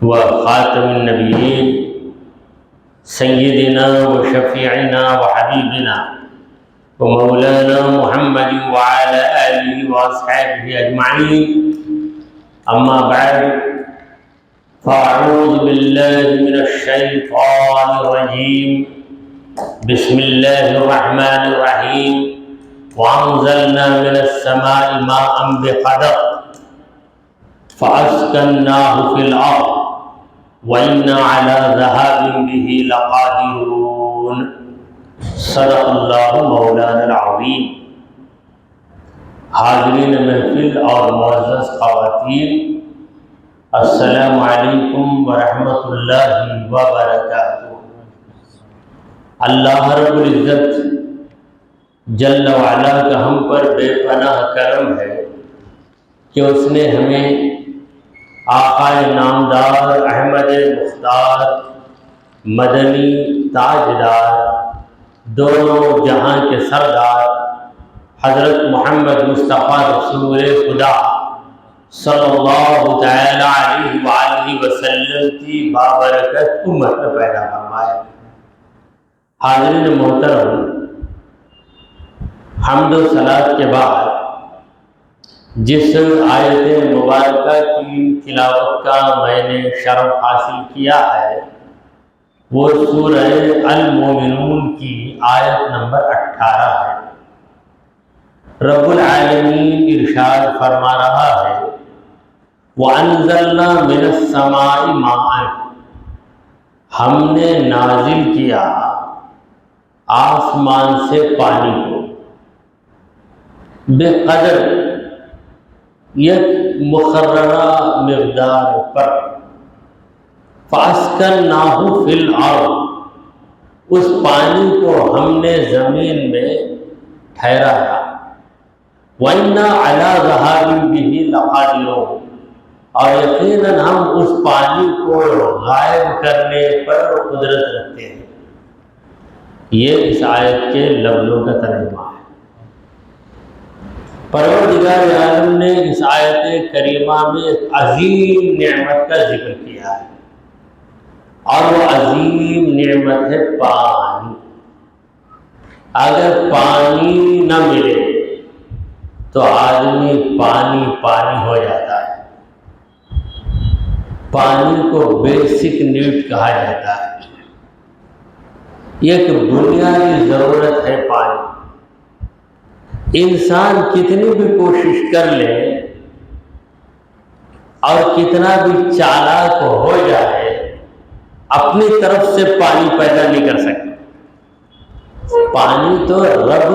وخاتم النبيين سيدنا وشفيعنا وحبيبنا ومولانا محمد وعلى آله وأصحابه أجمعين. أما بعد، فأعوذ بالله من الشيطان الرجيم. بسم الله الرحمن الرحيم. وأنزلنا من السماء ماء بقدر فأسكناه في الأرض وإنا على ذهاب به لقادرون. صدق اللہ مولانا العظیم. حاضرین محفل اور معزز خواتین، السلام علیکم ورحمۃ اللہ وبرکاتہ. اللہ رب العزت جل وعلا کا ہم پر بے پناہ کرم ہے کہ اس نے ہمیں آقا نامدار احمد مختار مدنی تاجدار دونوں جہاں کے سردار حضرت محمد مصطفیٰ رسول خدا صلی اللہ تعالی علیہ وآلہ وسلم کی بابرکت امت میں پیدا فرمائے. حاضرین محترم، حمد و صلاۃ کے بعد جس آیت مبارکہ کی تلاوت کا میں نے شرف حاصل کیا ہے وہ سورہ المومنون کی آیت نمبر 18 ہے. رب العالمین ارشاد فرما رہا ہے وَأَنزَلْنَا مِنَ السَّمَاءِ مَاءً، ہم نے نازل کیا آسمان سے پانی کو، بقدر یک مقررہ مقدار پر، فَأَسْكَنَّاهُ فِي الْأَرْضِ، اس پانی کو ہم نے زمین میں ٹھہرایا. وَإِنَّا عَلَىٰ ذَهَابٍ بِهِ لَقَادِرُونَ، اور یقیناً ہم اس پانی کو غائب کرنے پر قدرت رکھتے ہیں. یہ اس آیت کے لفظوں کا ترجمہ ہے. پروردگار عالم نے اس آیت کریمہ میں ایک عظیم نعمت کا ذکر کیا ہے، اور وہ عظیم نعمت ہے پانی. اگر پانی نہ ملے تو آدمی پانی ہو جاتا ہے. پانی کو بیسک نیڈ کہا جاتا ہے. ایک بنیادی ضرورت ہے پانی. انسان کتنی بھی کوشش کر لے اور کتنا بھی چالاک ہو جائے، اپنی طرف سے پانی پیدا نہیں کر سکتا. پانی تو رب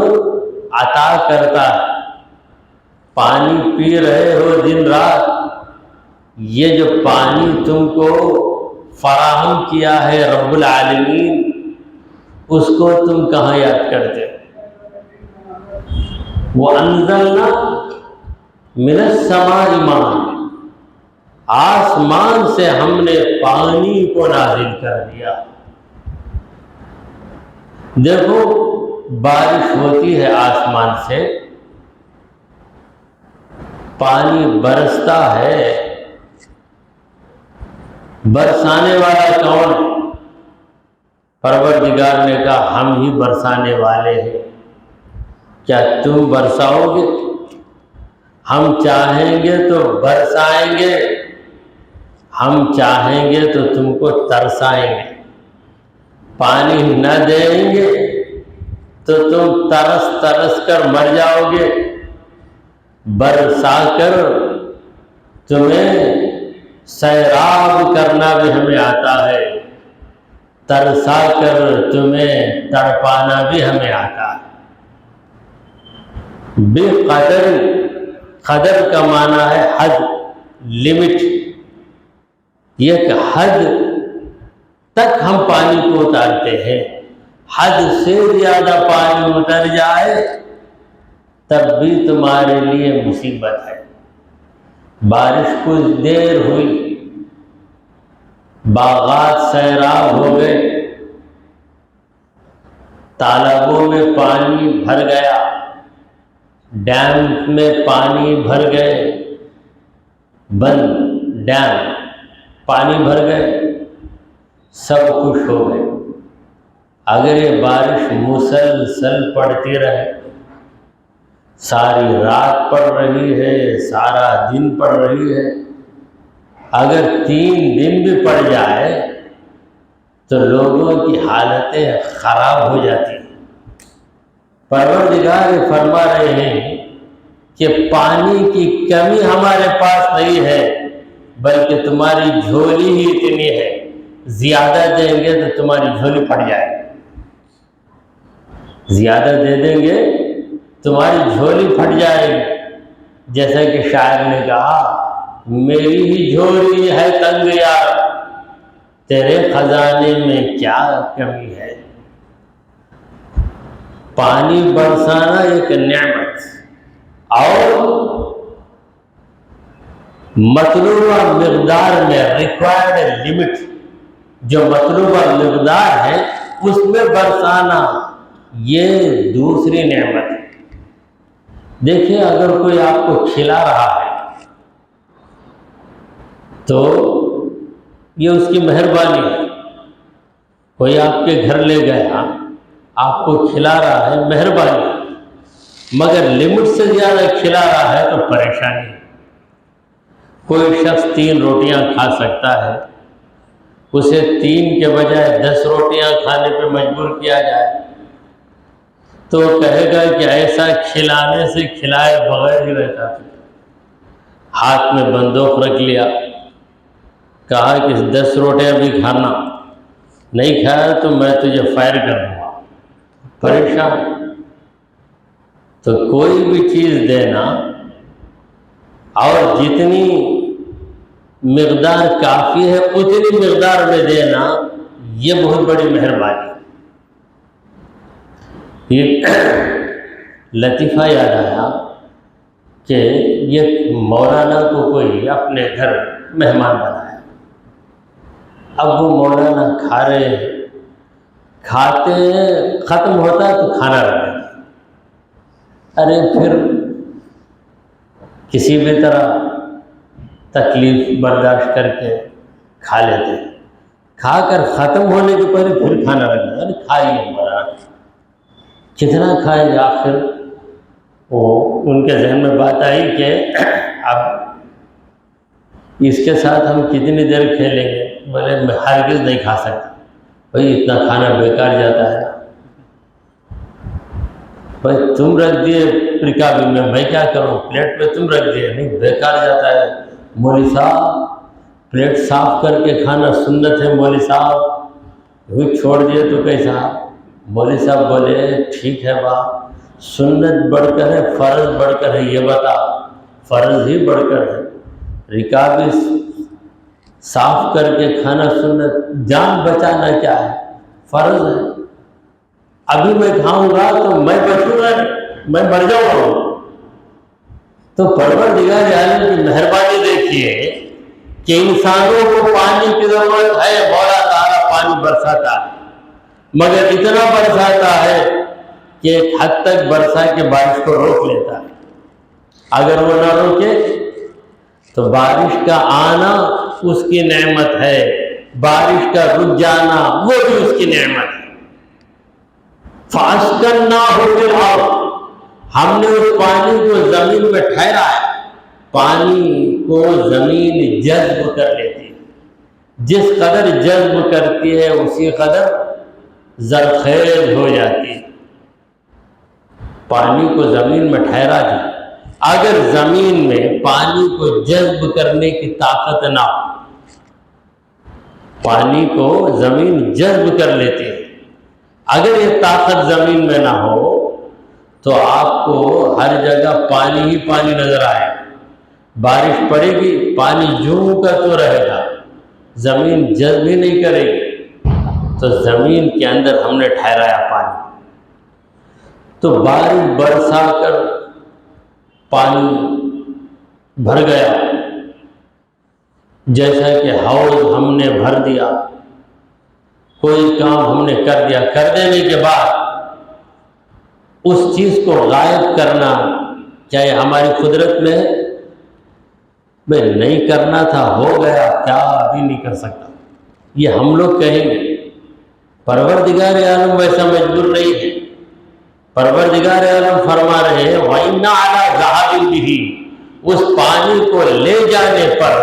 عطا کرتا ہے. پانی پی رہے ہو دن رات، یہ جو پانی تم کو فراہم کیا ہے رب العالمین، اس کو تم کہاں یاد کرتے ہو؟ وَأَنزَلْنَا مِنَ السَّمَاءِ مَاءً، آسمان سے ہم نے پانی کو نازل کر دیا. دیکھو، بارش ہوتی ہے آسمان سے، پانی برستا ہے. برسانے والا کون ہے؟ پروردگار نے کہا ہم ہی برسانے والے ہیں. کیا تم برساؤ گے؟ ہم چاہیں گے تو برسائیں گے، ہم چاہیں گے تو تم کو ترسائیں گے. پانی نہ دیں گے تو تم ترس کر مر جاؤ گے. برسا کر تمہیں سیراب کرنا بھی ہمیں آتا ہے، ترسا کر تمہیں تڑپانا بھی ہمیں آتا ہے. بے قدر کا معنی ہے حد، لمٹ. ایک حد تک ہم پانی کو اتارتے ہیں. حد سے زیادہ پانی اتر جائے تب بھی تمہارے لیے مصیبت ہے. بارش کچھ دیر ہوئی، باغات سیراب ہو گئے، تالابوں میں پانی بھر گیا، ڈیم میں پانی بھر گئے، بند ڈیم پانی بھر گئے، سب خوش ہو گئے۔ اگر یہ بارش مسلسل پڑتی رہے، ساری رات پڑ رہی ہے، سارا دن پڑ رہی ہے، اگر 3 دن بھی پڑ جائے تو لوگوں کی حالتیں خراب ہو جاتی ہیں۔ پروردگار فرما رہے ہیں کہ پانی کی کمی ہمارے پاس نہیں ہے، بلکہ تمہاری جھولی ہی اتنی ہے، زیادہ دیں گے تو تمہاری جھولی پھٹ جائے گی، زیادہ دے دیں گے تمہاری جھولی پھٹ جائے گی۔ جیسا کہ شاعر نے کہا، میری ہی جھولی ہے تنگ یار، تیرے خزانے میں کیا کمی ہے۔ پانی برسانا ایک نعمت، اور مطلوبہ مقدار میں، ریکوائرڈ لمٹ، جو مطلوبہ مقدار ہے اس میں برسانا، یہ دوسری نعمت ہے۔ دیکھیں، اگر کوئی آپ کو کھلا رہا ہے تو یہ اس کی مہربانی ہے۔ کوئی آپ کے گھر لے گیا، آپ کو کھلا رہا ہے، مہربانی ہے، مگر لمٹ سے زیادہ کھلا رہا ہے تو پریشانی ہے۔ کوئی شخص 3 روٹیاں کھا سکتا ہے، اسے 3 کے بجائے 10 روٹیاں کھانے پہ مجبور کیا جائے تو کہے گا کہ ایسا کھلانے سے کھلائے بغیر ہی رہتا تھا۔ ہاتھ میں بندوق رکھ لیا، کہا کہ 10 روٹیاں بھی کھانا، نہیں کھایا تو میں تجھے فائر کر دوں گا، پریشان۔ تو کوئی بھی چیز دینا اور جتنی مقدار کافی ہے اتنی مقدار میں دینا، یہ بہت بڑی مہربانی ہے۔ یہ لطیفہ یاد آیا کہ یہ مولانا کو کوئی اپنے گھر مہمان بنایا۔ اب وہ مولانا کھا رہے ہیں، کھاتے ختم ہوتا ہے تو کھانا رکھ دیتے۔ ارے پھر کسی بھی طرح تکلیف برداشت کر کے کھا لیتے، کھا کر ختم ہونے کے پہلے پھر کھانا رکھ دیتے۔ ارے کھائیے مولانا، کتنا کھائیں گے؟ آخر وہ ان کے ذہن میں بات آئی کہ اب اس کے ساتھ ہم کتنی دیر کھیلیں گے؟ بولے میں ہرگز نہیں کھا سکتا بھائی، اتنا کھانا بیکار جاتا ہے نا۔ بھائی تم رکھ دیے رکابی میں کیا کروں؟ پلیٹ پہ تم رکھ دیے، نہیں بیکار جاتا ہے۔ مولوی صاحب پلیٹ صاف کر کے کھانا سنت ہے مولوی صاحب، وہ چھوڑ دیے تو کیسا؟ مولوی صاحب بولے ٹھیک ہے بات، سنت بڑھ کر ہے فرض بڑھ کر ہے؟ یہ بتا، فرض ہی بڑھ کر ہے۔ رکابی صاف کر کے کھانا سنت، جان بچانا کیا ہے؟ فرض ہے۔ ابھی میں کھاؤں گا تو میں بچوں گا، میں مر جاؤں گا۔ تو پروردگار عالم کی مہربانی دیکھیے کہ انسانوں کو پانی کی ضرورت ہے، مولا تعالیٰ پانی برساتا ہے، مگر اتنا برساتا ہے کہ ایک حد تک برسا کے بارش کو روک لیتا ہے۔ اگر وہ نہ روکے تو بارش کا آنا اس کی نعمت ہے، بارش کا رک جانا وہ بھی اس کی نعمت ہے۔ فَأَسْكَنَّاهُ فِي الْأَرْضِ، ہم نے اس پانی کو زمین میں ٹھہرا ہے۔ پانی کو زمین جذب کر لیتی ہے، جس قدر جذب کرتی ہے اسی قدر زرخیز ہو جاتی ہے۔ پانی کو زمین میں ٹھہرا دی، اگر زمین میں پانی کو جذب کرنے کی طاقت نہ ہو، پانی کو زمین جذب کر لیتی ہے، اگر یہ طاقت زمین میں نہ ہو تو آپ کو ہر جگہ پانی ہی پانی نظر آئے گا۔ بارش پڑے گی، پانی جوں کا تو رہے گا، زمین جذب ہی نہیں کرے گی۔ تو زمین کے اندر ہم نے ٹھہرایا پانی، تو بارش برسا کر پانی بھر گیا، جیسا کہ حوض ہم نے بھر دیا۔ کوئی کام ہم نے کر دیا، کر دینے کے بعد اس چیز کو غائب کرنا کیا یہ ہماری قدرت میں ہے؟ بھائی نہیں کرنا تھا ہو گیا، کیا ابھی نہیں کر سکتا، یہ ہم لوگ کہیں گے۔ پروردگار عالم ویسا مجبور نہیں ہے۔ پروردگار عالم فرما رہے ہیں وَإِنَّ عَلَىٰ ذَهَابٍ بِهِ، اس پانی کو لے جانے پر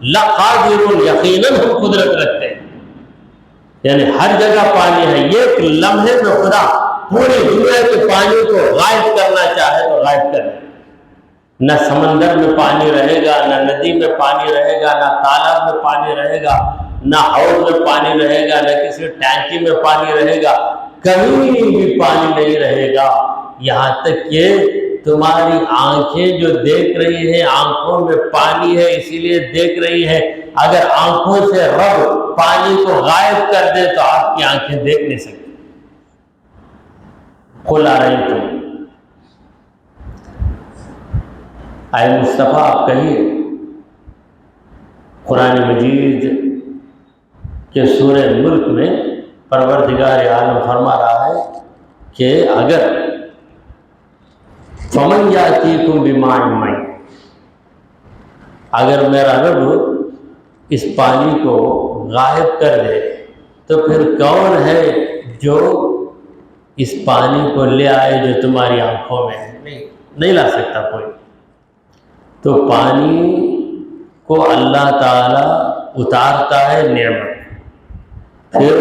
لَقَادِرٌ، یقیناً ہم قدرت رکھتے ہیں، یعنی ہر جگہ پانی ہے۔ یہ ایک لمحے میں خدا پوری دنیا کے پانی کو غائب کرنا چاہے تو غائب کر دے۔ نہ سمندر میں پانی رہے گا، نہ ندی میں پانی رہے گا، نہ تالاب میں پانی رہے گا، نہ حوض میں پانی رہے گا، نہ کسی ٹینکی میں پانی رہے گا، کہیں بھی پانی نہیں رہے گا۔ یہاں تک کہ تمہاری آنکھیں جو دیکھ رہی ہیں، آنکھوں میں پانی ہے اسی لیے دیکھ رہی ہے، اگر آنکھوں سے رب پانی کو غائب کر دے تو آپ کی آنکھیں دیکھ نہیں سکتی۔ قُلْ أَرَأَيْتُمْ، اے مصطفیٰ آپ کہیے، قرآن مجید کے سورہ ملک میں پروردگار عالم فرما رہا ہے کہ اگر فَمَنْ يَأْتِيكُمْ بِمَاءٍ مَّعِينٍ، اگر میرا رب اس پانی کو غائب کر دے تو پھر کون ہے جو اس پانی کو لے آئے جو تمہاری آنکھوں میں ہے؟ نہیں لا سکتا کوئی۔ تو پانی کو اللہ تعالیٰ اتارتا ہے نعمت، پھر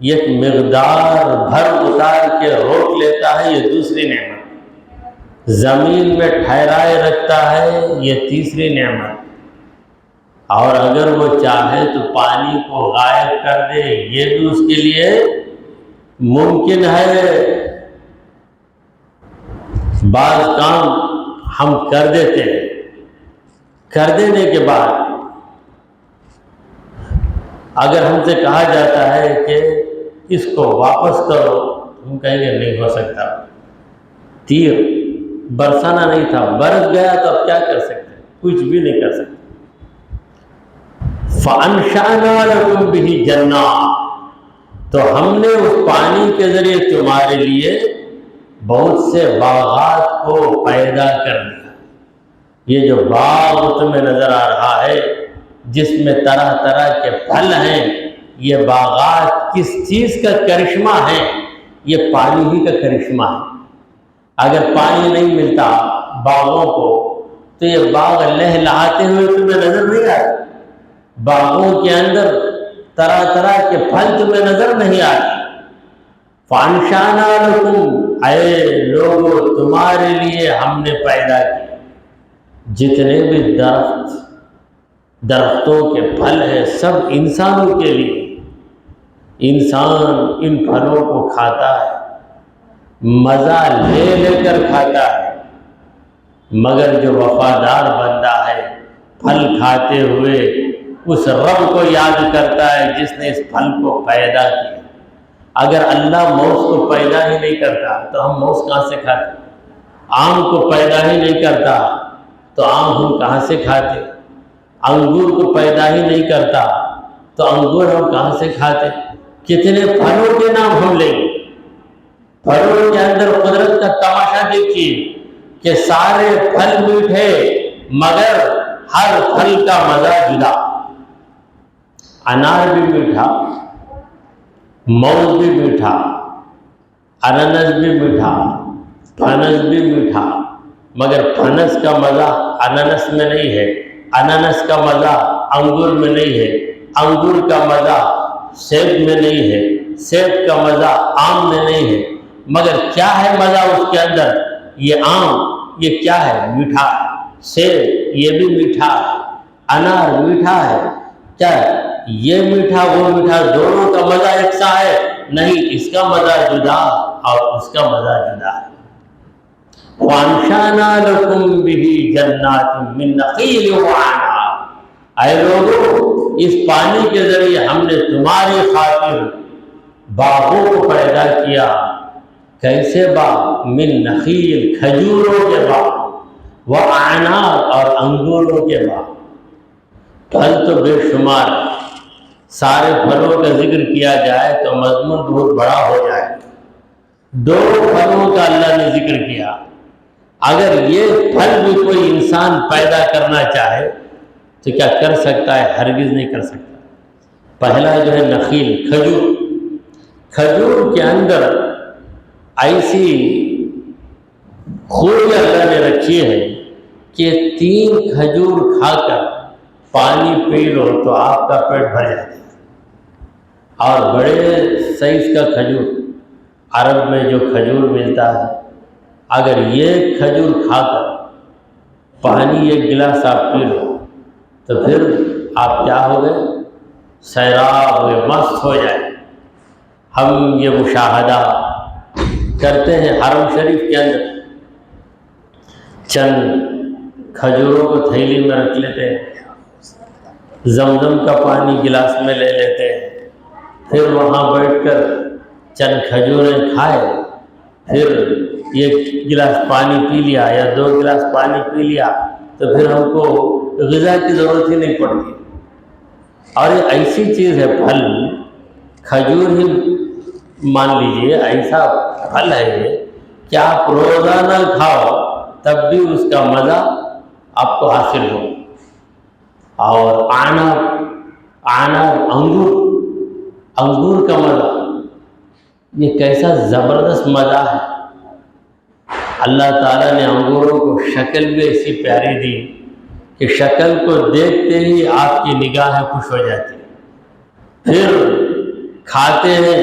ایک مقدار بھر اتار کے روک لیتا ہے، یہ دوسری نعمت۔ زمین میں ٹھہرائے رکھتا ہے، یہ تیسری نعمت۔ اور اگر وہ چاہے تو پانی کو غائب کر دے، یہ بھی اس کے لیے ممکن ہے۔ بعض کام ہم کر دیتے ہیں، کر دینے کے بعد اگر ہم سے کہا جاتا ہے کہ اس کو واپس کرو، ہم کہیں گے نہیں ہو سکتا، تیر برسانا نہیں تھا، برس گیا تو اب کیا کر سکتے، کچھ بھی نہیں کر سکتے۔ فَأَنشَأْنَا لَكُمْ بِهِ جَنَّاتٍ، تو ہم نے اس پانی کے ذریعے تمہارے لیے بہت سے باغات کو پیدا کر دیا۔ یہ جو باغ تمہیں نظر آ رہا ہے جس میں طرح طرح کے پھل ہیں، یہ باغات کس چیز کا کرشمہ ہے؟ یہ پانی ہی کا کرشمہ ہے۔ اگر پانی نہیں ملتا باغوں کو تو یہ باغ لہلہاتے ہوئے تمہیں نظر نہیں آتے، باغوں کے اندر طرح طرح کے پھل تمہیں نظر نہیں آتے۔ فَأَنشَأْنَا لَكُمْ، اے لوگوں تمہارے لیے ہم نے پیدا کیا جتنے بھی درختوں کے پھل ہیں، سب انسانوں کے لیے۔ انسان ان پھلوں کو کھاتا ہے، مزہ لے لے کر کھاتا ہے، مگر جو وفادار بندہ ہے پھل کھاتے ہوئے اس رب کو یاد کرتا ہے جس نے اس پھل کو پیدا کیا۔ اگر اللہ موز کو پیدا ہی نہیں کرتا تو ہم موز کہاں سے کھاتے؟ آم کو پیدا ہی نہیں کرتا تو آم ہم کہاں سے کھاتے؟ انگور کو پیدا ہی نہیں کرتا تو انگور ہم کہاں سے کھاتے؟ کتنے پھلوں کے نام ہم لیں گے؟ پھلوں کے اندر قدرت کا تماشا دیکھیے کہ سارے پھل میٹھے مگر ہر پھل کا مزہ جدا۔ انار بھی میٹھا، موز بھی میٹھا، اننس بھی میٹھا، پھنس بھی میٹھا، مگر پھنس کا مزہ اننس میں نہیں ہے، اننس کا مزہ انگور میں نہیں ہے، انگور کا مزہ سیب میں نہیں ہے، سیب کا مزہ آم میں نہیں ہے، مگر کیا ہے مزہ اس کے اندر؟ یہ آم یہ کیا ہے؟ میٹھا ہے۔ سیب یہ بھی میٹھا ہے، انار میٹھا ہے، کیا ہے؟ یہ میٹھا وہ میٹھا، دونوں کا مزہ یکساں ہے؟ نہیں، اس کا مزہ جدا اور اس کا مزہ جدا ہے۔ وَأَنشَأْنَا لَكُمْ بِهِ جَنَّاتٍ مِّن نَخِيلٍ وَأَعْنَابٍ، اے لوگوں اس پانی کے ذریعے ہم نے تمہاری خاطر باغوں کو پیدا کیا۔ کیسے باغ؟ من نخیل، کھجوروں کے باغ، وَأَعْنَابٍ اور انگوروں کے باغ۔ پھل تو بے شمار، سارے پھلوں کا ذکر کیا جائے تو مضمون بہت بڑا ہو جائے۔ دو پھلوں کا اللہ نے ذکر کیا، اگر یہ پھل بھی کوئی انسان پیدا کرنا چاہے تو کیا کر سکتا ہے؟ ہرگز نہیں کر سکتا۔ پہلا جو ہے نخیل، کھجور، کھجور کے اندر ایسی خوبی اللہ نے رکھی ہے کہ 3 کھجور کھا کر پانی پی لو تو آپ کا پیٹ بھر جاتا ہے۔ اور بڑے سائز کا کھجور، عرب میں جو کھجور ملتا ہے، اگر یہ کھجور کھا کر پانی 1 گلاس آپ پی لو تو پھر آپ کیا ہو گئے؟ سیراب ہوئے، مست ہو جائے۔ ہم یہ مشاہدہ کرتے ہیں حرم شریف کے اندر، چند کھجوروں کو تھیلی میں رکھ لیتے ہیں، زمزم کا پانی گلاس میں لے لیتے ہیں، پھر وہاں بیٹھ کر چند کھجوریں کھائے، پھر 1 گلاس پانی پی لیا یا 2 گلاس پانی پی لیا تو پھر ہم کو غذا کی ضرورت ہی نہیں پڑتی۔ اور یہ ایسی چیز ہے، پھل، کھجور ہی مان لیجئے ایسا پھل ہے یہ کہ آپ روزانہ کھاؤ تب بھی اس کا مزہ آپ کو حاصل ہو۔ اور انگور کا مزہ، یہ کیسا زبردست مزہ ہے۔ اللہ تعالیٰ نے انگوروں کو شکل بھی ایسی پیاری دی کہ شکل کو دیکھتے ہی آپ کی نگاہیں خوش ہو جاتی۔ پھر کھاتے ہیں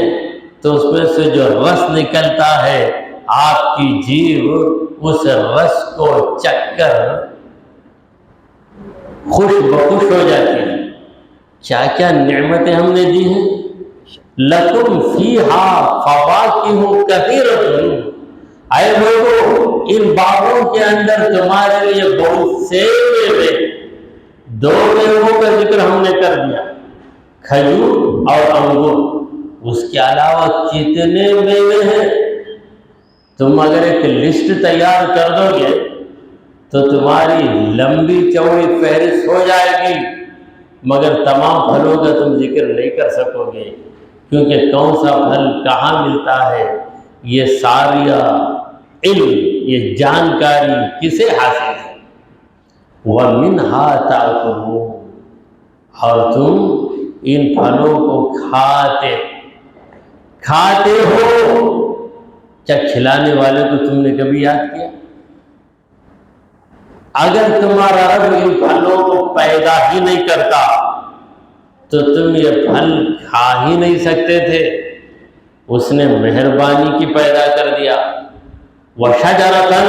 تو اس میں سے جو رس نکلتا ہے، آپ کی جیب اس رس کو چکھ کر خوش بخوش ہو جاتی ہے۔ کیا کیا نعمتیں ہم نے دی ہیں۔ لَكُمْ فِيهَا فَوَاكِهُ كَثِيرَةٌ، اے لوگوں ان باغوں کے اندر تمہارے لیے بہت سے میوے، 2 میووں کا ذکر ہم نے کر دیا، کھجور اور انگور، اس کے علاوہ کتنے میوے ہیں۔ تم اگر ایک لسٹ تیار کر دو گے تو تمہاری لمبی چوڑی فہرست ہو جائے گی، مگر تمام پھلوں کا تم ذکر نہیں کر سکو گے، کیونکہ کون سا پھل کہاں ملتا ہے یہ ساری علم، یہ جانکاری کسے حاصل ہے۔ وَمِنْهَا تَأْكُلُونَ، اور تم ان پھلوں کو کھاتے ہو۔ کیا کھلانے والے کو تم نے کبھی یاد کیا؟ اگر تمہارا رب ان پھلوں کو پیدا ہی نہیں کرتا تو تم یہ پھل کھا ہی نہیں سکتے تھے۔ اس نے مہربانی کی پیدا کر دیا۔ وَشَجَرَةً،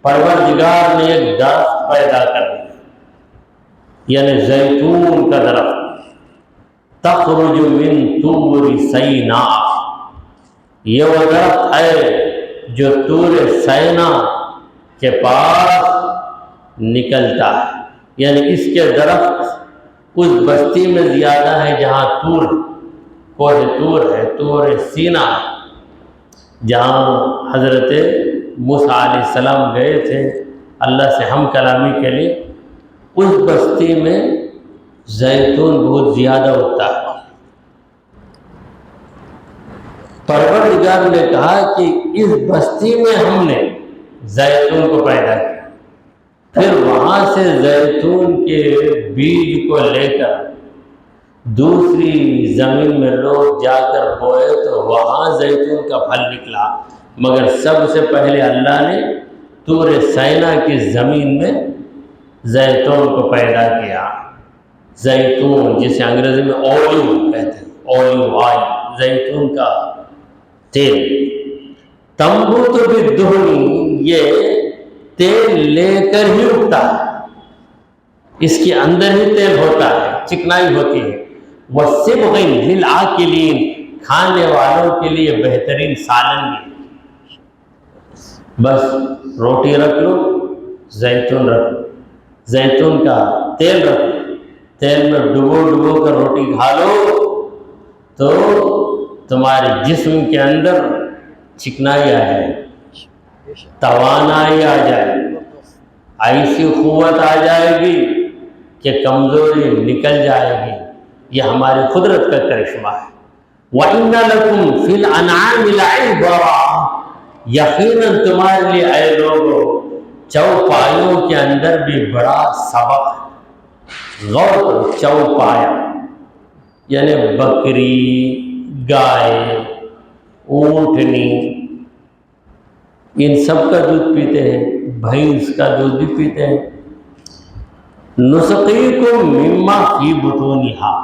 پروردگار نے ایک درخت پیدا کر دیا، یعنی زیتون کا درخت، تخرج من طور سینا، یہ وہ درخت ہے جو طور سینا کے پاس نکلتا ہے، یعنی اس کے درخت اس بستی میں زیادہ ہے جہاں طور، کوہ طور ہے، طور سینا، جہاں حضرت موسیٰ علیہ السلام گئے تھے اللہ سے ہم کلامی کے لیے، اس بستی میں زیتون بہت زیادہ ہوتا ہے۔ پروردگار نے کہا کہ اس بستی میں ہم نے زیتون کو پیدا کیا، پھر وہاں سے زیتون کے بیج کو لے کر دوسری زمین میں لوگ جا کر بوئے تو وہاں زیتون کا پھل نکلا، مگر سب سے پہلے اللہ نے طور سینا کی زمین میں زیتون کو پیدا کیا۔ زیتون جسے انگریزی میں اولیو کہتے ہیں، اولیو آئل، زیتون کا تیل۔ تنبت بالدہن، یہ تیل لے کر ہی اگتا ہے، اس کے اندر ہی تیل ہوتا ہے، چکنائی ہوتی ہے۔ وَالصِّبْغٍ لِلْآكِلِينَ، کھانے والوں کے لیے بہترین سالن بھی۔ بس روٹی رکھ لو، زیتون رکھ لو، زیتون کا تیل رکھ لو، تیل میں ڈبو کر روٹی کھا لو تو تمہارے جسم کے اندر چکنائی آ جائے، توانائی آ جائے، ایسی قوت آ جائے گی کہ کمزوری نکل جائے گی۔ یہ ہماری قدرت کا کرشمہ ہے۔ وَإِنَّ لَكُمْ فِي الْأَنْعَامِ لَعِبْرَةً، یقیناً تمہارے لیے اے لوگوں چوپایوں کے اندر بھی بڑا سبق ہے۔ غور کرو، چوپایا یعنی بکری، گائے، اونٹنی، ان سب کا دودھ پیتے ہیں، بھینس کا دودھ بھی پیتے ہیں۔ نسقیکم مما فی بطونہا،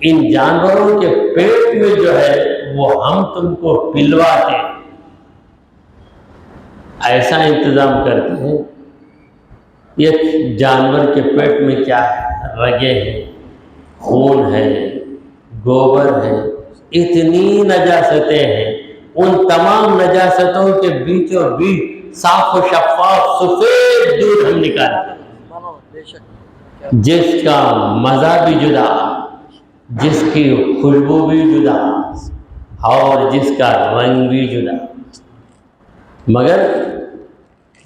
ان جانوروں کے پیٹ میں جو ہے وہ ہم تم کو پلواتے ہیں، ایسا انتظام کرتے ہیں۔ ایک جانور کے پیٹ میں کیا ہے؟ رگیں ہیں، خون ہے، گوبر ہے، اتنی نجاستیں ہیں، ان تمام نجاستوں کے بیچوں بیچ صاف و شفاف سفید دودھ ہم نکالتے ہیں، جس کا مزہ بھی جدا، جس کی خوشبو بھی جدا، اور جس کا رنگ بھی جدا۔ مگر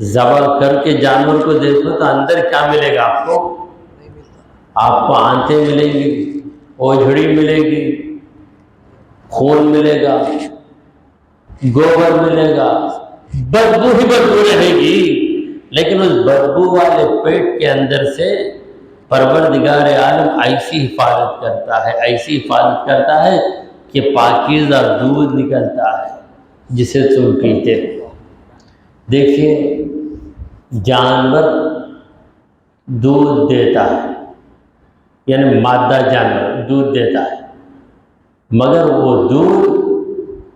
ذبح کر کے جانور کو دیکھو تو اندر کیا ملے گا آپ کو؟ آپ کو آنتیں ملیں گی، اوجھڑی ملے گی، خون ملے گا، گوبر ملے گا، بدبو ہی بدبو رہے گی۔ لیکن اس بدبو والے پیٹ کے اندر سے پروردگار عالم ایسی حفاظت کرتا ہے، ایسی حفاظت کرتا ہے کہ پاکیزہ دودھ نکلتا ہے جسے تم پیتے ہو۔ دیکھیے، جانور دودھ دیتا ہے، یعنی مادہ جانور دودھ دیتا ہے، مگر وہ دودھ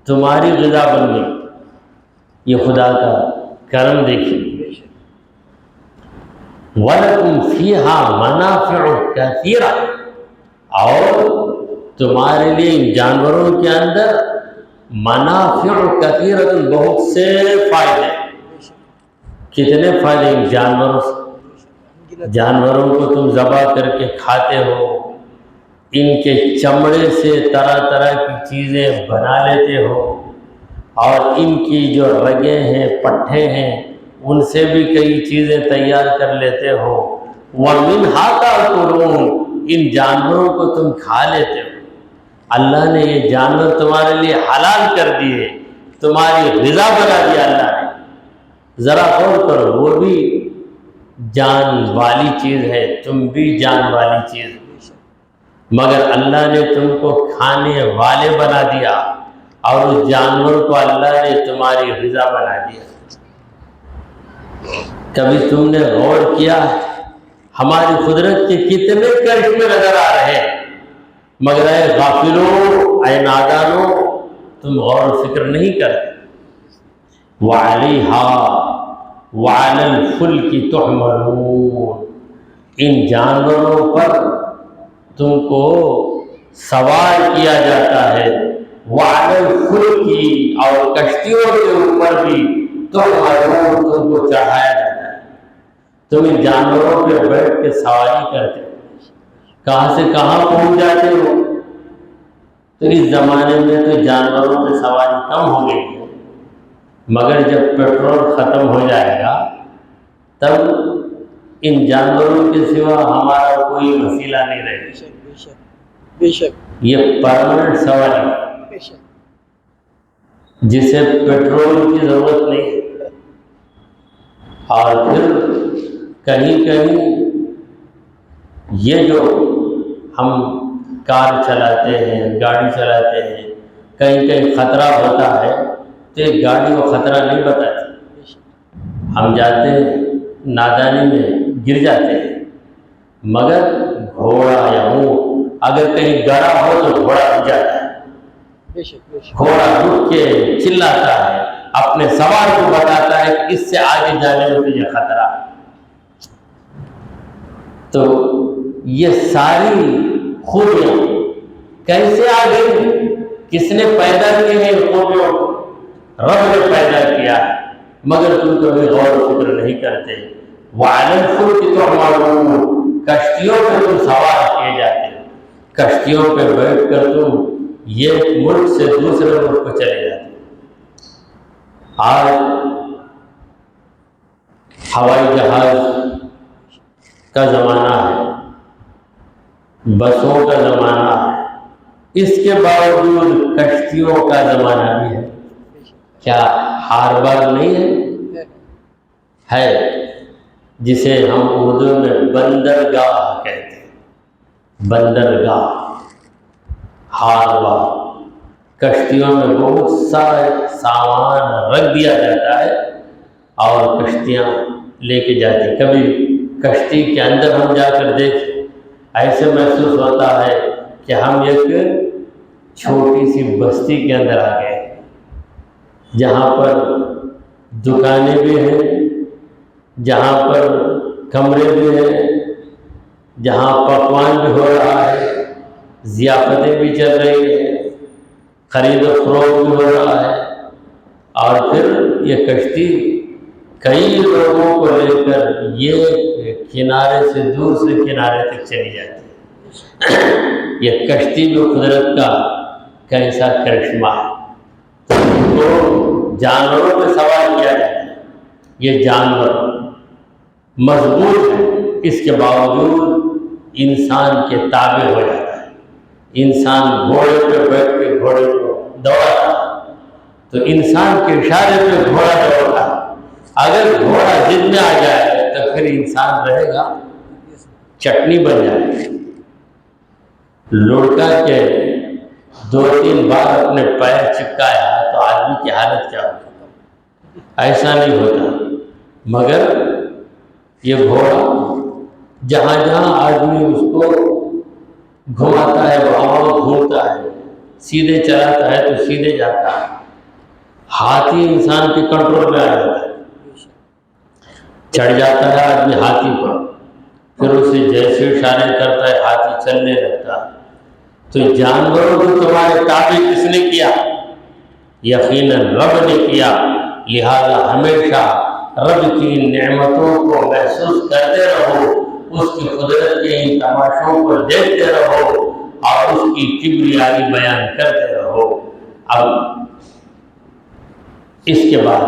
تمہاری غذا بن گئی۔ یہ خدا کا کرم دیکھیے۔ وَلَكُمْ فِيهَا مَنَافِعُ كَثِيرَةٌ، اور تمہارے لیے ان جانوروں کے اندر منافع کثیرۃ، بہت سے فائدے۔ کتنے فائدے ان جانوروں سے؟ جانوروں کو تم ذبح کر کے کھاتے ہو، ان کے چمڑے سے طرح طرح کی چیزیں بنا لیتے ہو، اور ان کی جو رگیں ہیں، پٹھے ہیں، ان سے بھی کئی چیزیں تیار کر لیتے ہو۔ وَمِنْهَا تَأْكُلُونَ، ان جانوروں کو تم کھا لیتے ہو۔ اللہ نے یہ جانور تمہارے لیے حلال کر دیے، تمہاری غذا بنا دیا اللہ نے۔ ذرا غور کرو، وہ بھی جان والی چیز ہے، تم بھی جان والی چیز ہو، مگر اللہ نے تم کو کھانے والے بنا دیا، اور اس جانور کو اللہ نے تمہاری غذا بنا دیا۔ کبھی تم نے غور کیا ہماری قدرت کے کتنے کرشمے نظر آ رہے ہیں، مگر اے غافلو، اے نادانو، تم غور و فکر نہیں کرتے۔ وَعَلَيْهَا وَعَلَى الْفُلْكِ تُحْمَلُونَ، ان جانوروں پر تم کو سوار کیا جاتا ہے۔ وَعَلَى الْفُلْكِ، اور کشتیوں کے اوپر بھی تُحْمَلُونَ، تم کو چڑھایا جاتا ہے۔ تم ان جانوروں پہ بیٹھ کے سواری کرتے ہو، کہاں سے کہاں پہنچ جاتے ہو۔ تو اس زمانے میں تو جانوروں پہ سواری کم ہو گئی ہے، مگر جب پیٹرول ختم ہو جائے گا تب ان جانوروں کے سوا ہمارا کوئی وسیلہ نہیں رہے گا۔ بے شک یہ پرماننٹ سواری ہے جسے پیٹرول کی ضرورت نہیں ہے۔ اور پھر کہیں کہیں یہ جو ہم کار چلاتے ہیں، گاڑی چلاتے ہیں، کہیں کہیں خطرہ ہوتا ہے تو ایک گاڑی وہ خطرہ نہیں بتاتی، ہم جاتے ہیں نادانی میں گر جاتے ہیں، مگر گھوڑا یا اونٹ اگر کہیں گڑا ہو تو گھوڑا رک جاتا ہے، گھوڑا رک کے چلاتا ہے، اپنے سوار کو بتاتا ہے کہ اس سے آگے جانے میں تجھے خطرہ ہے۔ تو یہ ساری خوبیاں کیسے آ گئی؟ کس نے پیدا کی ہے ان خوبیوں کو؟ رب نے پیدا کیا ہے، مگر تم کبھی غور و فکر نہیں کرتے۔ وَعَلَى الْفُلْكِ تُحْمَلُونَ، کشتیوں پہ تم سوار کیے جاتے ہو، کشتیوں پہ بیٹھ کر تم یہ ملک سے دوسرے ملک کو چلے جاتے ہو۔ آج ہوائی جہاز کا زمانہ ہے، بسوں کا زمانہ ہے، اس کے باوجود کشتیوں کا زمانہ بھی ہے۔ کیا ہاربر نہیں ہے جسے ہم اردو میں بندرگاہ کہتے ہیں، بندرگاہ، ہاربر۔ کشتیوں میں بہت سارے سامان رکھ دیا جاتا ہے اور کشتیاں لے کے جاتی ہیں۔ کبھی کشتی کے اندر ہم جا کر دیکھیں، ایسے محسوس ہوتا ہے کہ ہم ایک چھوٹی سی بستی کے اندر آ گئے، جہاں پر دکانیں بھی ہیں، جہاں پر کمرے بھی ہیں، جہاں پکوان بھی ہو رہا ہے، ضیافتیں بھی چل رہی ہیں، خرید و فروخت بھی ہو رہا ہے، اور پھر یہ کشتی کئی لوگوں کو لے کر یہ کنارے سے دوسرے کنارے تک چلی جاتی ہے۔ یہ کشتی جو قدرت کا کیسا کرشمہ ہے۔ تو جانوروں پہ سوال کیا جاتا ہے، یہ جانور مضبوط ہے، اس کے باوجود انسان کے تابع ہو جاتا ہے۔ انسان گھوڑے پہ بیٹھ کے گھوڑے کو دوڑاتا ہے تو انسان کے اشارے پہ گھوڑا دوڑتا ہے۔ اگر گھوڑا ضد میں آ جائے تو پھر انسان رہے گا چٹنی بن جائے گی۔ لڑکا کے 2-3 بار اپنے پیر چپکایا تو آدمی کی حالت کیا ہوگی؟ ایسا نہیں ہوتا، مگر یہ گھوڑا جہاں جہاں آدمی اس کو گھماتا ہے وہاں گھومتا ہے، سیدھے چلاتا ہے تو سیدھے جاتا ہے۔ ہاتھی انسان کے کنٹرول میں آ جاتا ہے، چڑھ جاتا ہے آدمی ہاتھی پر، پھر اسے جیسے اشارے کرتا ہے ہاتھی چلنے لگتا ہے۔ تو جانوروں کو تمہارے تابع کس نے کیا؟ یقیناً رب نے کیا، لہذا ہمیشہ رب کی نعمتوں کو محسوس کرتے رہو، اس کی قدرت کے ان تماشوں کو دیکھتے رہو اور اس کی کبریائی بیان کرتے رہو۔ اب اس کے بعد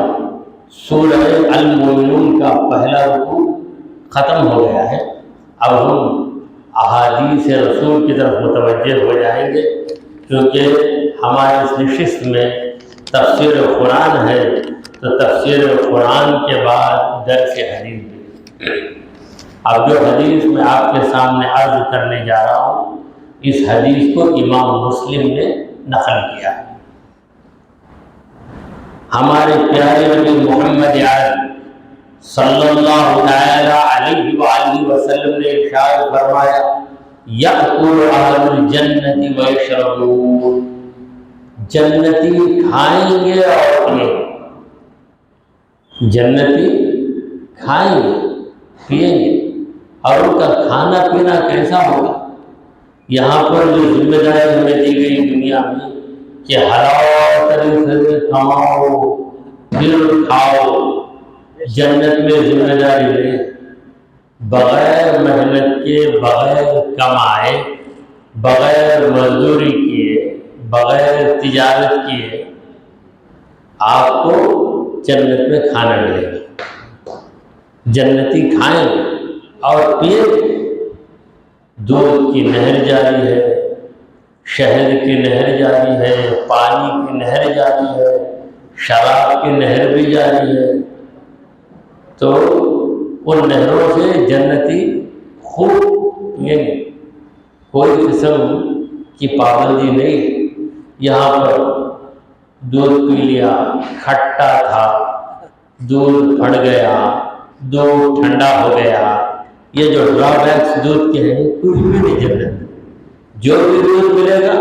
سورہ المومنون کا پہلا رکوع ختم ہو گیا ہے۔ اب ہم احادیث رسول کی طرف متوجہ ہو جائیں گے، کیونکہ ہماری اس نشست میں تفسیر قرآن ہے، تو تفسیر قرآن کے بعد درس حدیث بھی۔ اب جو حدیث میں آپ کے سامنے عرض کرنے جا رہا ہوں، اس حدیث کو امام مسلم نے نقل کیا ہے۔ ہمارے پیارے نبی محمد عربی صلی اللہ تعالی علیہ وآلہ وسلم نے ارشاد فرمایا، یأکل اہل الجنۃ ویشربون، جنتی کھائیں گے اور پیئیں گے، جنتی کھائیں گے پیئیں گے، اور ان کا کھانا پینا کیسا ہوگا؟ یہاں پر جو ذمہ داری ہمیں دی گئی دنیا میں کہ حلال طریقے سے کماؤ پھر کھاؤ، جنت میں ذمہ داری لے، بغیر محنت کے، بغیر کمائے، بغیر مزدوری کیے، بغیر تجارت کیے آپ کو جنت میں کھانا ملے گا۔ جنتی کھائیں اور پیئیں، دودھ کی نہر جاری ہے، شہد کی نہر جاری ہے، پانی کی نہر جاری ہے، شراب کی نہر بھی جاری ہے، تو ان نہروں سے جنتی خوب پیئیں گے، کوئی قسم کی پابندی نہیں۔ یہاں پر دودھ پی لیا، کھٹا تھا، دودھ پھٹ گیا، دودھ ٹھنڈا ہو گیا، یہ جو ڈرا بیکس دودھ کے ہیں کچھ بھی نہیں جنت۔ جو بھی دودھ ملے گا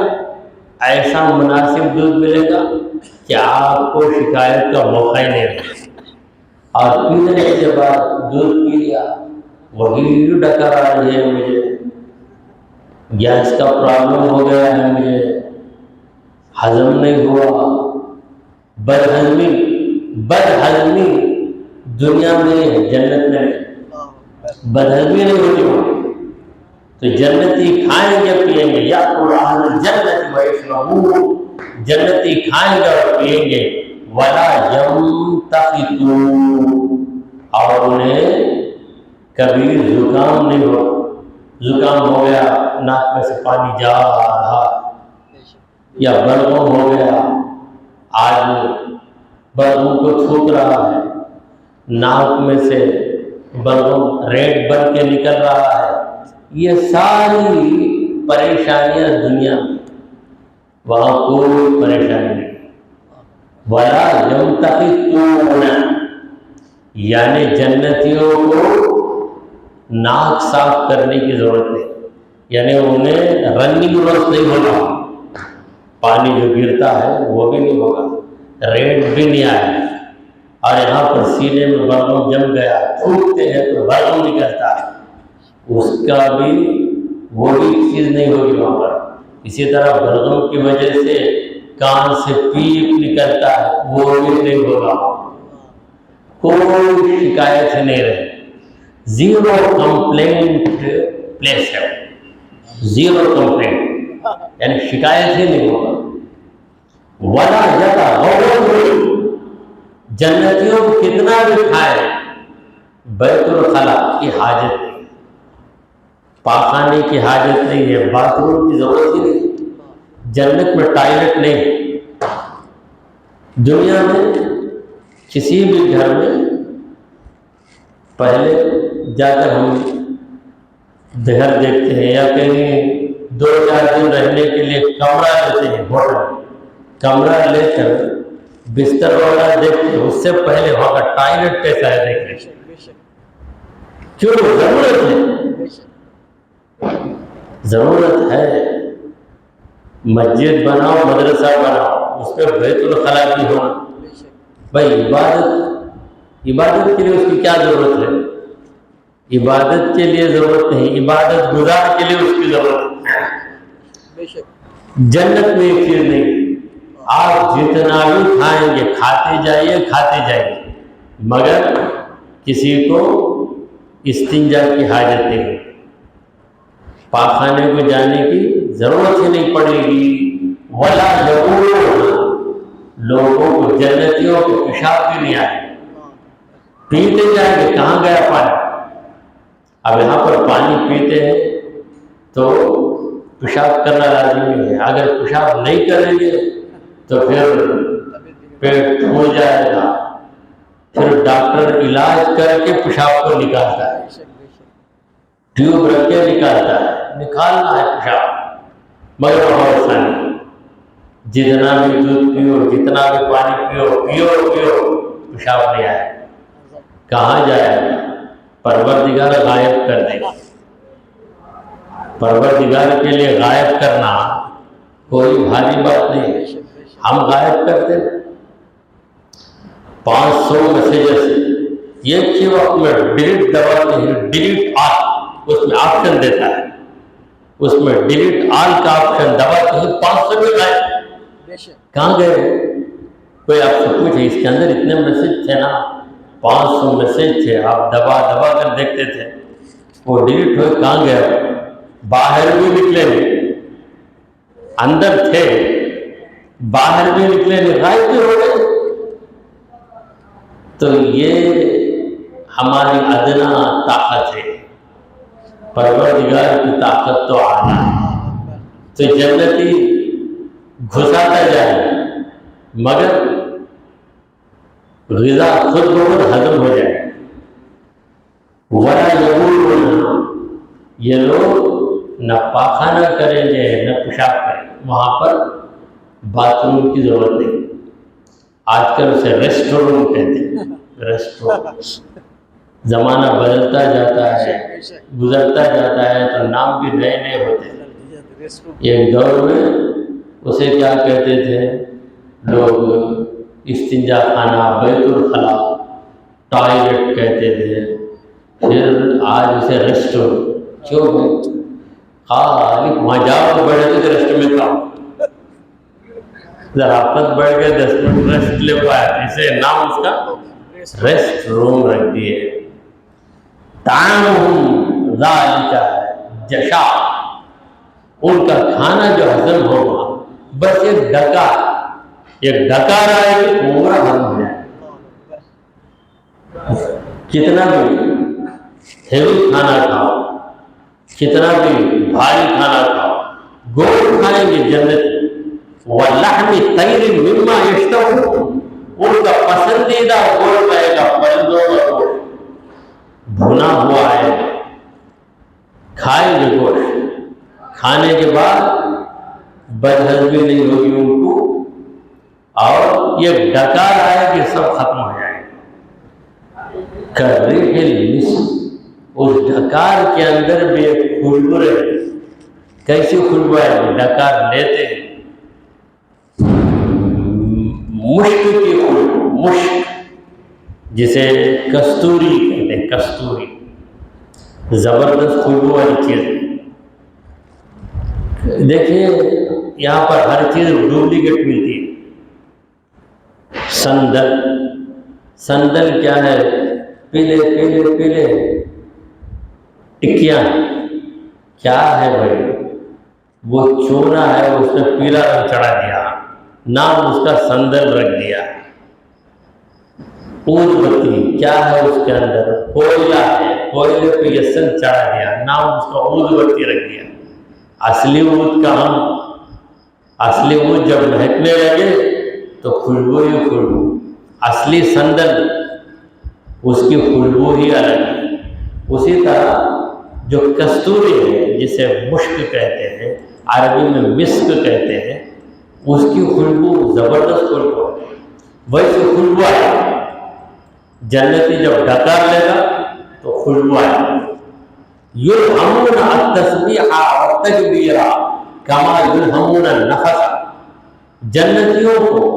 ایسا مناسب دودھ ملے گا کہ آپ کو شکایت کا موقع ہی نہیں رہے، اور پینے کے بعد دودھ پی لیا وہی ڈکر آ رہی ہے، مجھے گیس کا پرابلم ہو گیا ہے، مجھے ہضم نہیں ہوا، بدہضمی دنیا میں، جنت میں بدہضمی نہیں ہوتی ہوگی۔ تو جنتی کھائیں گے پیئیں گے، یأکل اہل الجنۃ ویشربون، جنتی کھائیں گے اور پیئیں گے، ولا ينتقطون، اور انہیں کبھی زکام نہیں ہو، زکام ہو گیا ناک میں سے پانی جا رہا، یا بلغم ہو گیا، آدمی بلغم کو تھوک رہا ہے، ناک میں سے بلغم ریڈ بن کے نکل رہا ہے، یہ ساری پریشانیاں دنیا میں، وہاں کوئی پریشانی نہیں۔ وَلَا يَمْتَقِطُونَ، یعنی جنتیوں کو ناک صاف کرنے کی ضرورت نہیں، یعنی انہیں رننگ روز نہیں ہوگا، پانی جو گرتا ہے وہ بھی نہیں ہوگا، ریڈ بھی نہیں آئے، اور یہاں پر سینے میں بلغم جم گیا، تھوکتے ہیں تو بلغم نکلتا ہے، اس کا بھی وہی چیز نہیں ہوگی وہاں پر۔ اسی طرح بلغم کی وجہ سے کان سے پیپ نکلتا ہے، وہ بھی نہیں ہوگا، کوئی شکایت نہیں رہے، زیرو کمپلینٹ پلیس ہے، زیرو کمپلینٹ، یعنی شکایت ہی نہیں ہوگا۔ وَلَا يَتَغَوَّلُ، جنتیوں کو کتنا بھی کھائے بیت الخلا کی حاجت نہیں، پاخانے کی حاجت نہیں ہے، باتھ روم کی ضرورت ہی نہیں، جنت میں ٹائلٹ نہیں ہے۔ دنیا میں کسی بھی گھر میں پہلے جا کر ہم گھر دیکھتے ہیں یا کہیں 2-4 دن رہنے کے لیے کمرہ لیتے ہیں، ہوٹل کمرہ لے کر بستر وغیرہ دیکھتے ہیں، اس سے پہلے وہاں کا ٹائلٹ کیسا ہے دیکھ لیں، کیوں ضرورت ہے، ضرورت ہے، مسجد بناؤ، مدرسہ بناؤ، اس پہ بیت الخلا بھی ہونا، بھائی عبادت کے لیے اس کی کیا ضرورت ہے؟ عبادت کے لیے ضرورت نہیں، عبادت گزار کے لیے اس کی ضرورت ہے۔ جنت میں ایک چیز نہیں، آپ جتنا بھی کھائیں گے کھاتے جائیے، مگر کسی کو استنجا کی حاجت نہیں، پاخانے کو جانے کی ضرورت ہی نہیں پڑے گی۔ ولا یقولون، لوگوں کو جنتیوں کو پیشاب بھی نہیں آئے، پیتے جائیں گے، کہاں گیا پانی؟ اب یہاں پر پانی پیتے ہیں تو پیشاب کرنا لازمی ہے، اگر پیشاب نہیں کریں گے تو پھر پیٹ پھول جائے گا، پھر ڈاکٹر علاج کر کے پیشاب کو نکالتا ہے، ٹیوب رکھ کے نکالتا ہے، نکالنا ہے پیشاب، مگر بہت آسانی، جتنا بھی دودھ پیو، جتنا بھی پانی پیو، پیشاب نہیں آئے، کہاں جائے گا؟ پروردگار غائب کر دے گا۔ پروردگار کے لیے غائب کرنا کوئی بھاری بات نہیں ہے، ہم غائب کرتے 500 میسیجز ایک ہی وقت میں ڈیلیٹ دباتے ہیں، ڈیلیٹ آل، اس میں آپشن دیتا ہے، اس میں ڈیلیٹ آل کا آپشن دباتے ہیں، 500 میں غائب، کہاں گئے؟ کوئی آپ سے پوچھے اس کے اندر اتنے میسیج تھے نا، 500 میسیج تھے، آپ دبا کر دیکھتے تھے، وہ ڈیلیٹ ہوئے، کہاں گئے؟ باہر بھی نکلے نہیں، اندر تھے، باہر بھی نکلے نہیں، غائب بھی ہو گئے۔ تو یہ ہماری ادنا طاقت ہے، پروردگار کی طاقت تو اعلیٰ ہے۔ تو جنتی گھساتا جائے مگر غذا خود بخود ہضم ہو جائے۔ ولا یقولون، یہ لوگ نہ پاخانہ کریں گے نہ پیشاب کریں گے، وہاں پر باتھ روم کی ضرورت نہیں، آج کل اسے ریسٹ روم کہتے ہیں، ریسٹ روم، زمانہ بدلتا جاتا ہے، گزرتا جاتا ہے تو نام بھی نئے نئے ہوتے ہیں۔ ایک دور میں اسے کیا کہتے تھے لوگ؟ استنجا خانہ، بیت الخلا، ٹوائلٹ کہتے تھے، پھر آج اسے ریسٹ روم، کیوں ہے؟ خالی وہاں جاؤ تو بیٹھے تو ریسٹ میں کھاؤ، ذرافت بڑھ کے 10 منٹ ریسٹ لے پایا، اسے نام اس کا ریسٹ روم رکھ دیے۔ طعامہم ذالک جشا، ان کا کھانا جو ہضم ہوگا بس ایک ڈکار آئے گی پورا ہضم ہو جائے، کتنا بھی ہیوی کھانا کھاؤ، کتنا بھی بھاری کھانا کھاؤ، گوشت کھائیں گے جنت، وَلَحْمِ طَيْرٍ مِّمَّا يَشْتَهُونَ، ان کا پسندیدہ گوشت رہے گا پرندوں کا گوشت، بھنا ہوا ہے، کھائیں گے گوشت، کھانے کے بعد بدہضمی نہیں ہوگی ان کو، اور یہ ڈکار آئے کہ سب ختم ہو جائے گا۔ کریح المسک، اس ڈکار کے اندر بھی ایک خوشبو ہے۔ کیسی خوشبو ہے؟ ڈکار لیتے مشک کی خوشبو، مشک جسے کستوری کہتے ہیں، کستوری، زبردست خوشبو والی چیز ہے۔ دیکھیے یہاں پر ہر چیز ڈپلیکیٹ ملتی ہے۔ سندل، سندل کیا ہے؟ پیلے پیلے پیلے ٹکیاں، کیا ہے بھائی؟ وہ چونا ہے، اس نے پیلا رنگ چڑھا دیا، نام اس کا سندل رکھ دیا۔ اود بتی، کیا ہے اس کے اندر؟ کوئلہ ہے، کوئلے پہ یسن چڑھا دیا، نام اس کا اود بتی رکھ دیا۔ اصلی اود کہاں؟ اصلی اود جب مہکنے لگے تو خوشبو ہی خوشبو، اصلی سندل اس کی خوشبو ہی الگ ہے۔ اسی طرح جو کستوری ہے جسے مشک کہتے ہیں، عربی میں مسک کہتے ہیں، اس کی خوشبو زبردست خوشبو ہے۔ ویسے خوشبو ہے، جنتی جب ڈکار لے گا تو خوشبو ہے۔ یلہمون التسبیح والتکبیر کما یلہمون النفس، جنتیوں کو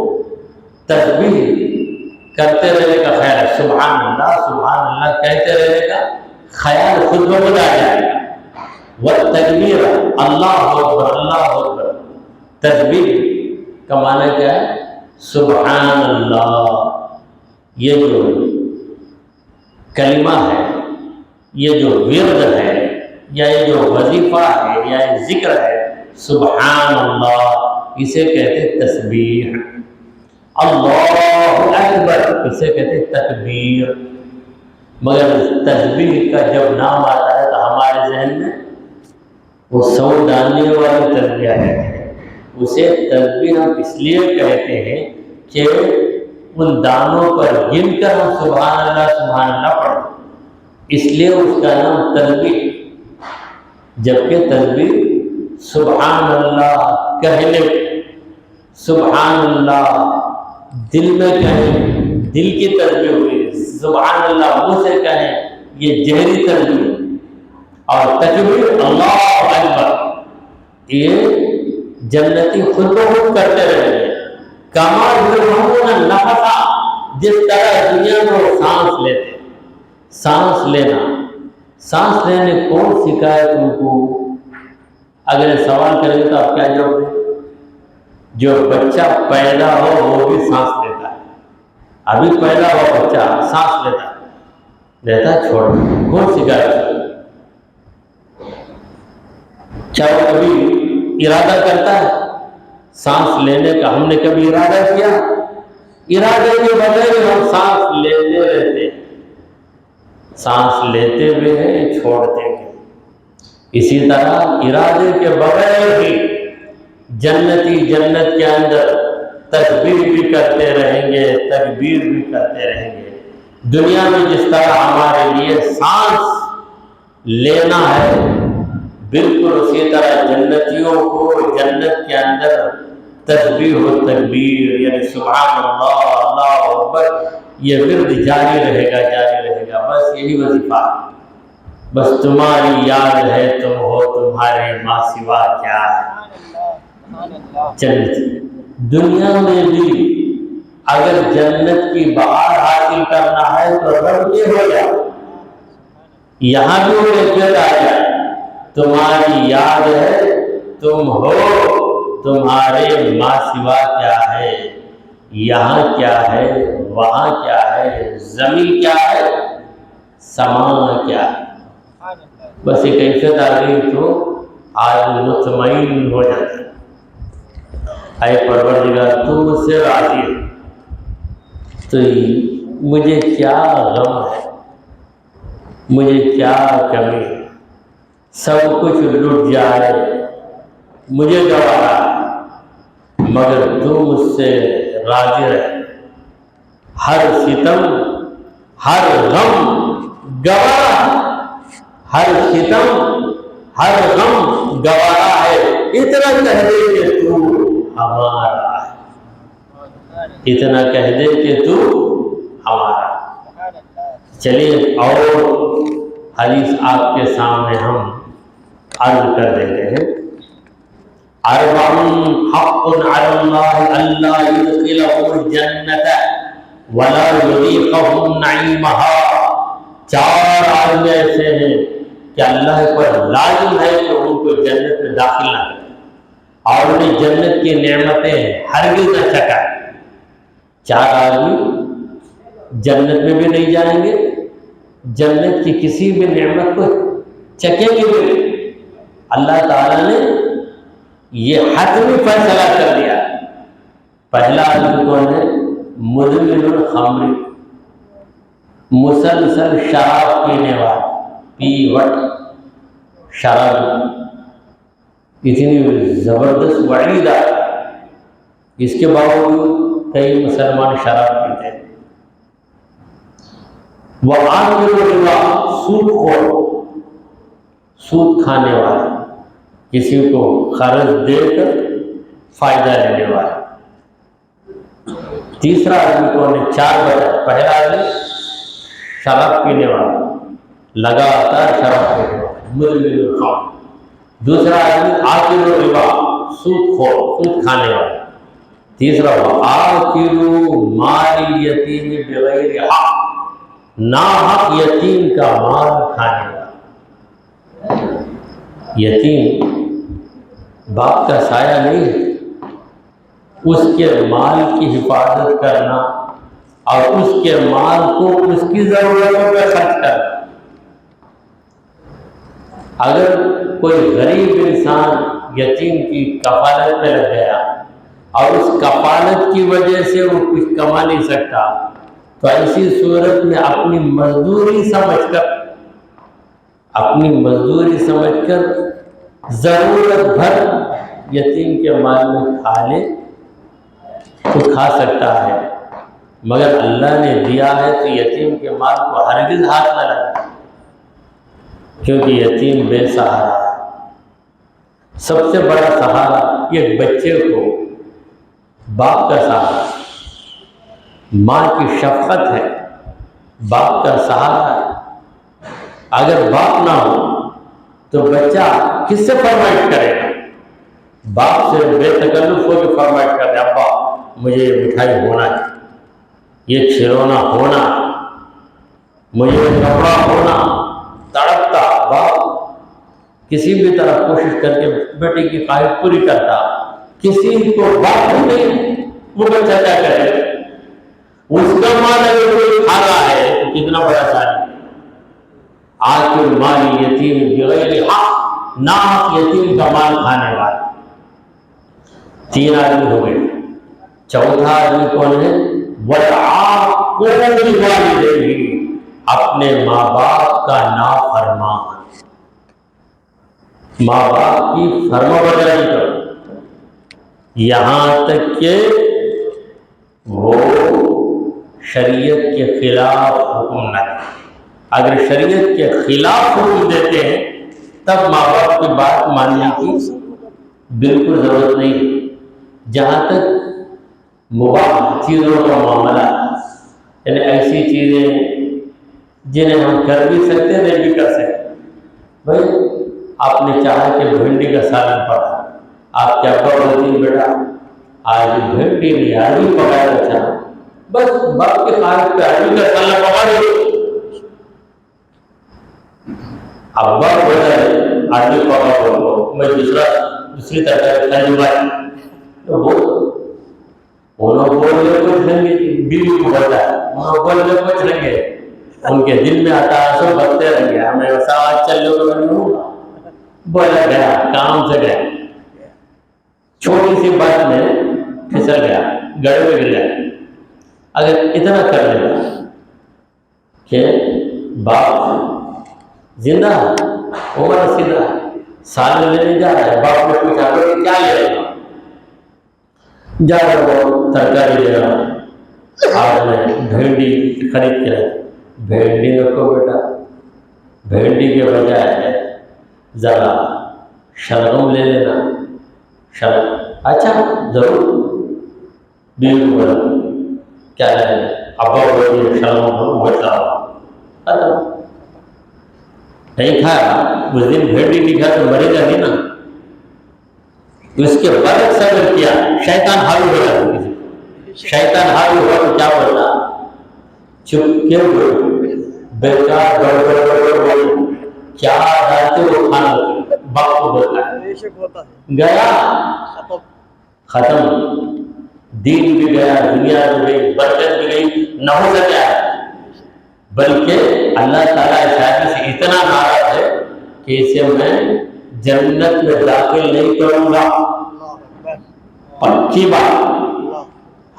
تسبیح کرتے رہنے کا خیال ہے، سبحان اللہ کہتے رہنے کا خیال خود بخود آ جائے گا۔ والتکبیر، اللہ اکبر، تسبیح کا معنی کیا ہے؟ سبحان اللہ۔ یہ جو کلمہ ہے، یہ جو ورد ہے، یا یہ جو وظیفہ ہے، یا یہ ذکر ہے، سبحان اللہ، اسے کہتے ہیں تسبیح۔ اللہ اکبر، اسے کہتے ہیں تکبیر۔ مگر تسبیح کا جب نام آتا ہے تو ہمارے ذہن میں وہ سو ڈالنے والی تسبیح ہے۔ اسے تسبیح ہم اس لیے کہتے ہیں کہ ان دانوں پر گن کر ہم سبحان اللہ پڑھتے، اس لیے اس کا نام تسبیح۔ جبکہ تسبیح سبحان اللہ کہنے، سبحان اللہ دل میں کہیں، دل کی تسبیح ہوئی، سبحان اللہ منہ سے کہیں، یہ جہری تسبیح۔ اور تکبیر اللہ اکبر، یہ جنتی خود بخود کرتے رہیں گے۔ کما یلہمون النفس، جس طرح دنیا میں وہ سانس لیتے، سانس لینا، سانس لینے کون سکھائے تم کو؟ اگر سوال کریں گے تو آپ کیا جواب دیں؟ جو بچہ پیدا ہو وہ بھی سانس لیتا ہے، ابھی پیدا ہوا بچہ سانس لیتا ہے، چھوڑ، کون سکھائے؟ کیا وہ کبھی ارادہ کرتا ہے سانس لینے کا؟ ہم نے کبھی ارادہ کیا؟ ارادے کے بغیر ہم سانس لیتے رہتے ہیں، سانس لیتے ہوئے ہیں، چھوڑتے ہیں۔ اسی طرح ارادے کے بغیر بھی جنتی جنت کے اندر تسبیح بھی کرتے رہیں گے، تکبیر بھی کرتے رہیں گے۔ دنیا میں جس طرح ہمارے لیے سانس لینا ہے، بالکل اسی طرح جنتیوں کو جنت کے اندر تسبیح و تکبیر، یعنی سبحان اللہ، اللہ اکبر، یہ ورد جاری رہے گا، بس یہی وظیفہ۔ بس تمہاری یاد ہے تم ہو، تمہارے ماں سوا کیا ہے۔ جنت دنیا میں بھی اگر جنت کی بہار حاصل کرنا ہے تو رب یہ ہو جائے، یہاں بھی وہ کیفیت آ جائے، تمہاری یاد ہے تم ہو، تمہارے ماں سوا کیا ہے، یہاں کیا ہے، وہاں کیا ہے، زمین کیا ہے، سما کیا ہے۔ بس یہ کیفیت آ گئی تو آدمی مطمئن ہو جاتا ہے، اے پروردگار تو مجھ سے راضی ہے، تو مجھے کیا غم ہے، مجھے کیا کمی ہے، سب کچھ لٹ جائے مجھے گوارا ہے، مگر تو مجھ سے راضی رہے۔ ہر ستم ہر غم گوارا، ہر ستم ہر غم گوارا ہے، اتنا کہہ دے کہ تو ہمارا ہے، اتنا کہہ دے کہ تو ہمارا۔ چلیے اور حدیث آپ کے سامنے ہم عرض کر دیتے ہیں۔ اربع حق علی اللہ الا یدخلهم الجنۃ ولا یذیقهم نعیمها، چار عالم ایسے ہیں کہ اللہ پر لازم ہے کہ ان کو جنت میں داخل نہ کرے اور انہیں جنت کی نعمتیں ہرگز نہ چکھائے۔ چار آدمی جنت میں بھی نہیں جائیں گے، جنت کی کسی بھی نعمت کو چکھیں گے بھی نہیں۔ اللہ تعالیٰ نے یہ حتمی فیصلہ کر دیا۔ پہلا آدمی کون ہے؟ مدمن الخمر، مسلسل شراب پینے والا، پیوٹ شراب، اتنی زبردست وعید آئی، اس کے باوجود کئی مسلمان شراب پیتے ہیں۔ وآکل الربا، سود خور، سود کھانے والا، کسی کو قرض دے کر فائدہ لینے والا۔ تیسرا آدمی کون ہے؟ چار بجا۔ پہلا آدمی شراب پینے والا، لگاتار شراب پینے والا، مدمن الخمر۔ دوسرا آدمی آکل الربا، سود خور، سود کھانے والا۔ تیسرا آکل مال الیتیم بغیر حق، ناحق یتیم کا مال کھانے والا۔ یتیم باپ کا سایہ نہیں ہے، اس کے مال کی حفاظت کرنا اور اس کے مال کو اس کی ضرورتوں پہ خرچ کرنا۔ اگر کوئی غریب انسان یتیم کی کفالت میں لگ گیا اور اس کفالت کی وجہ سے وہ کچھ کما نہیں سکتا، تو ایسی صورت میں اپنی مزدوری سمجھ کر ضرورت بھر یتیم کے مال میں کھا لے تو کھا سکتا ہے، مگر اللہ نے دیا ہے تو یتیم کے مال کو ہرگز ہاتھ نہ لگا، کیونکہ یتیم بے سہارا ہے۔ سب سے بڑا سہارا ایک بچے کو باپ کا سہارا، ماں کی شفقت ہے، باپ کا سہارا ہے۔ اگر باپ نہ ہو تو بچہ کس سے فرمائش کرے گا؟ باپ سے بے تکلف ہو کے فرمائش کر دے، ابا مجھے یہ مٹھائی ہونا ہے، یہ کھلونا ہونا، مجھے یہ کپڑا ہونا، تڑپتا باپ کسی بھی طرح کوشش کر کے بیٹے کی خواہش پوری کرتا۔ کسی کو باپ نہیں، وہ بچہ کیا کرے؟ اس کا مال اگر کوئی کھا رہا ہے تو کتنا بڑا ظالم ہے۔ آکل مال یتیم بغیر حق، ناحق یتیم کا مال کھانے والا۔ تین آدمی ہو گئے۔ چوتھا آدمی کون ہے؟ والعاق لوالدیہ، اپنے ماں باپ کا نافرمان، ماں باپ کی فرما برداری کرو، یہاں تک کہ وہ شریعت کے خلاف حکم نہ دیں۔ اگر شریعت کے خلاف حکم دیتے ہیں تب ماں باپ کی بات ماننے کی بالکل ضرورت نہیں۔ جہاں تک مباح چیزوں کا معاملہ، یعنی ایسی چیزیں جنہیں ہم کر بھی سکتے نہیں بھی کر سکتے۔ بھائی آپ نے چاہا کہ بھنڈی کا سالن پکا، آپ کیا بولتی بیٹا آج بھنڈی نہیں آلو پکایا تھا، بس باپ کے خواہش پہ آلو کا سالن پکا دو۔ ابا بولا آلو پکا بولو، میں دوسری طرح تو انہوں بولنے کچھ نہیں، بیوی کو بولتا ہے انہوں بولنے کچھ نہیں ہے، ان کے دل میں آتا ہے سو بھرتے رہ گیا، ہمیں ویسا آج چل لو تو نہیں ہوگا، بولا گیا کام سے گیا، چھوٹی سی بات میں پھسل گیا، گڑے میں گر گیا۔ اگر اتنا کر لیتا کہ باپ زندہ عمر رسیدہ سالن لینے جا رہا ہے، باپ نے پوچھا کیا لے رہا، جا رہا وہ ترکاری لے رہا، آج میں بھنڈی خرید کے رکھ، بھنڈی رکھو بیٹا، بھنڈی کے بجائے ذرا شلگم لے لینا، شلگم اچھا ضرور بیوی کو بولا کیا لے ابا بولیے شلگم بچا ختم، نہیں کھایا اس دن بھنڈی نہیں کھایا تو مرے گا نہیں نا۔ اس کے بعد صبر کیا، شیطان حاوی ہو جاتا، شیطان حاوی ہوا تو کیا بولتا، چپ کیوں بیکار بڑبڑ کیا ڈالتے ہو کھانا، باپ کو بولتا ہے گیا ختم، دین بھی گیا، دنیا بھی گئی، برکت بھی گئی، نہ ہو سکا ہے، بلکہ اللہ تعالیٰ اس آدمی سے اتنا ناراض ہے کہ اسے میں جنت میں داخل نہیں کروں گا، پکی بات،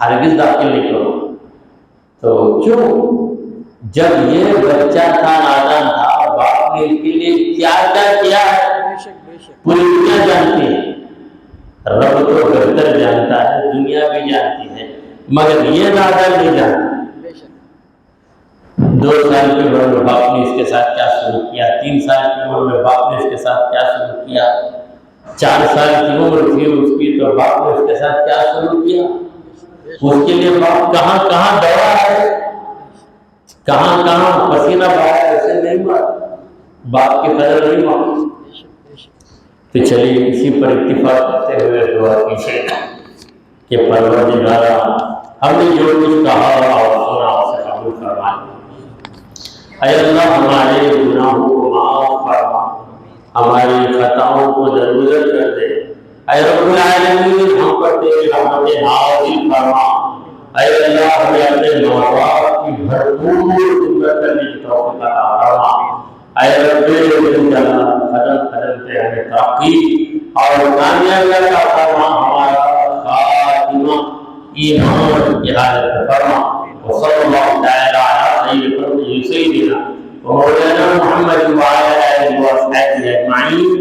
ہرگز داخل نہیں کروں گا۔ تو کیوں؟ جب یہ بچہ تھا نادان تھا، باپ نے اس کے لیے کیا کیا ہے پوری دنیا جانتی ہے، رب تو بہتر جانتا ہے، دنیا بھی جانتی ہے، مگر یہ نادان نہیں جانتا۔ 2 سال کی عمر میں باپ نے اس کے ساتھ کیا شروع کیا، 3 سال کی عمر میں باپ نے اس کے ساتھ کیا شروع کیا، 4 سال کی عمر تھی اس کی تو باپ نے اس کے ساتھ کیا شروع کیا، اس کے لیے باپ کہاں کہاں دوڑا ہے، کہاں کہاں پسینہ بہایا، ایسے نہیں ہوا، باپ کی قدر نہیں ہوا۔ تو چلیے اسی پر اتفاق کرتے ہوئے دعا کیجیے کہ پروردگارا ہم نے جو کچھ کہا اور سنا اسے قبول فرمائے، اے اللہ ہمارے گناہوں کو معاف فرما، ہماری خطاؤں کو درگزر کر دے، اے رب العالمین ہم پر تیری رحمت نازل فرما، اے اللہ ہمیں اپنے ماں باپ کی بھرپور خدمت کرنے کی توفیق عطا فرما، اے رب قدم قدم پہ ہمیں ترقی اور کامیابی عطا فرما، ہمارا خاتمہ ایمان کی حالت فرما، وصلی اللہ تعالی علی سیدنا ومولانا محمد وعلی آلہ وصحبہ اجمعین۔